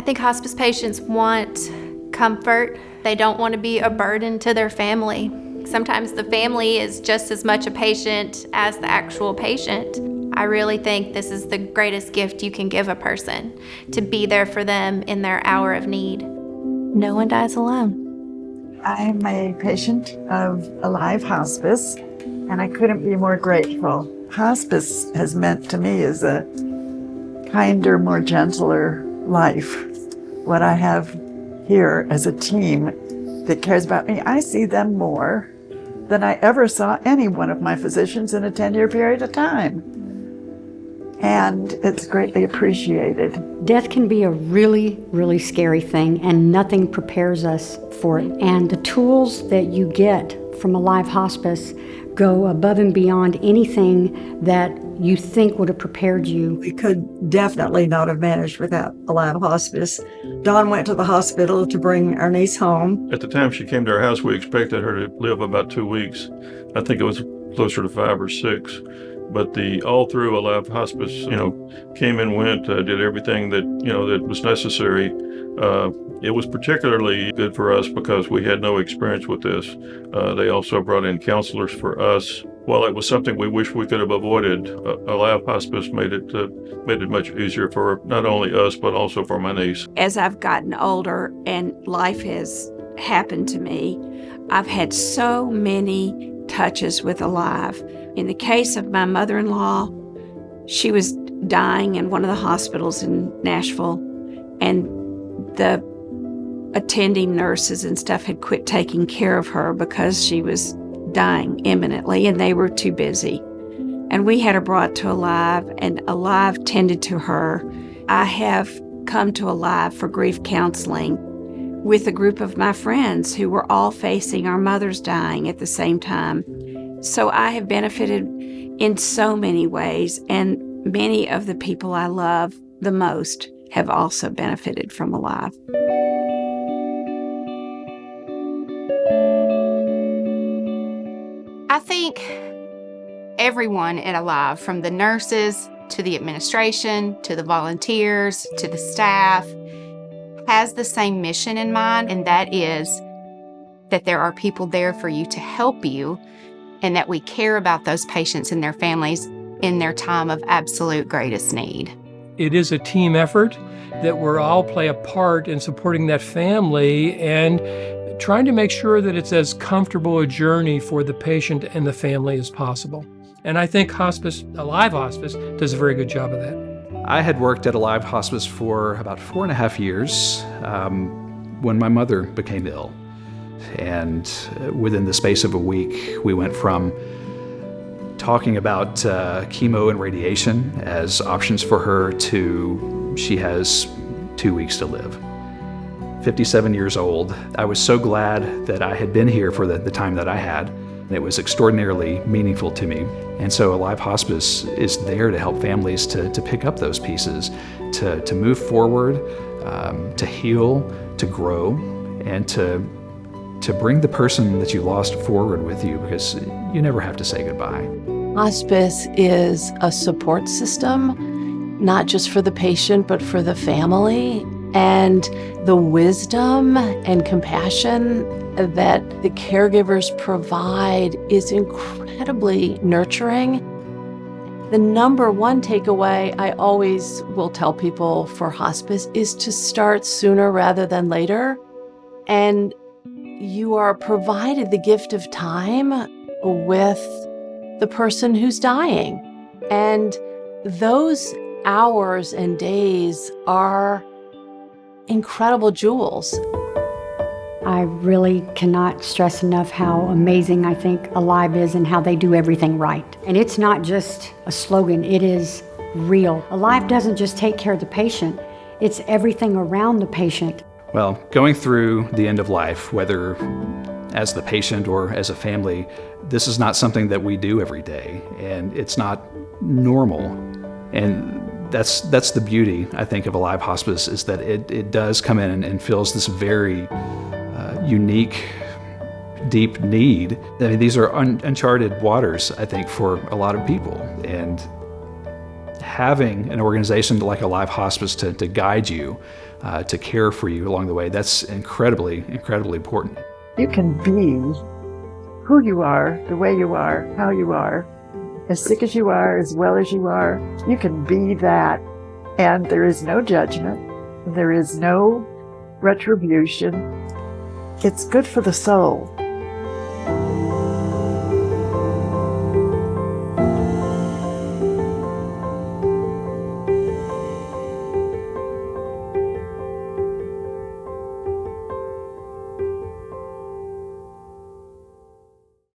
I think hospice patients want comfort. They don't want to be a burden to their family. Sometimes the family is just as much a patient as the actual patient. I really think this is the greatest gift you can give a person, to be there for them in their hour of need. No one dies alone. I'm a patient of Alive Hospice, and I couldn't be more grateful. Hospice has meant to me is a kinder, more gentler life. What I have here as a team that cares about me, I see them more than I ever saw any one of my physicians in a 10-year period of time. And it's greatly appreciated. Death can be a really, really scary thing, and nothing prepares us for it. And the tools that you get from Alive Hospice go above and beyond anything that you think would have prepared you. We could definitely not have managed without Alive Hospice. Dawn went to the hospital to bring our niece home. At the time she came to our house, we expected her to live about 2 weeks. I think it was closer to 5 or 6. But all through Alive Hospice, came and went, did everything that was necessary. It was particularly good for us because we had no experience with this. They also brought in counselors for us. While it was something we wish we could have avoided, Alive Hospice made it much easier for not only us, but also for my niece. As I've gotten older and life has happened to me, I've had so many touches with Alive. In the case of my mother-in-law, she was dying in one of the hospitals in Nashville, and the attending nurses and stuff had quit taking care of her because she was dying imminently, and they were too busy. And we had her brought to Alive, and Alive tended to her. I have come to Alive for grief counseling with a group of my friends who were all facing our mothers dying at the same time. So I have benefited in so many ways, and many of the people I love the most have also benefited from Alive. I think everyone at Alive, from the nurses to the administration, to the volunteers, to the staff, has the same mission in mind, and that is that there are people there for you to help you, and that we care about those patients and their families in their time of absolute greatest need. It is a team effort that we're all play a part in supporting that family and trying to make sure that it's as comfortable a journey for the patient and the family as possible. And I think Alive Hospice does a very good job of that. I had worked at Alive Hospice for about 4.5 years when my mother became ill. And within the space of a week, we went from talking about chemo and radiation as options for her to she has 2 weeks to live. 57 years old. I was so glad that I had been here for the time that I had. It was extraordinarily meaningful to me. And so Alive Hospice is there to help families to pick up those pieces, to move forward, to heal, to grow, and to bring the person that you lost forward with you, because you never have to say goodbye. Hospice is a support system, not just for the patient, but for the family. And the wisdom and compassion that the caregivers provide is incredibly nurturing. The number one takeaway I always will tell people for hospice is to start sooner rather than later. And you are provided the gift of time with the person who's dying. And those hours and days are incredible jewels. I really cannot stress enough how amazing I think Alive is and how they do everything right. And it's not just a slogan, it is real. Alive doesn't just take care of the patient, it's everything around the patient. Well, going through the end of life, whether as the patient or as a family, this is not something that we do every day, and it's not normal. And that's the beauty, I think, of Alive Hospice, is that it does come in and fills this very unique, deep need. I mean, these are uncharted waters, I think, for a lot of people. And having an organization like Alive Hospice to guide you, to care for you along the way, that's incredibly important. You can be who you are, the way you are, how you are, as sick as you are, as well as you are. You can be that, and there is no judgment. There is no retribution. It's good for the soul.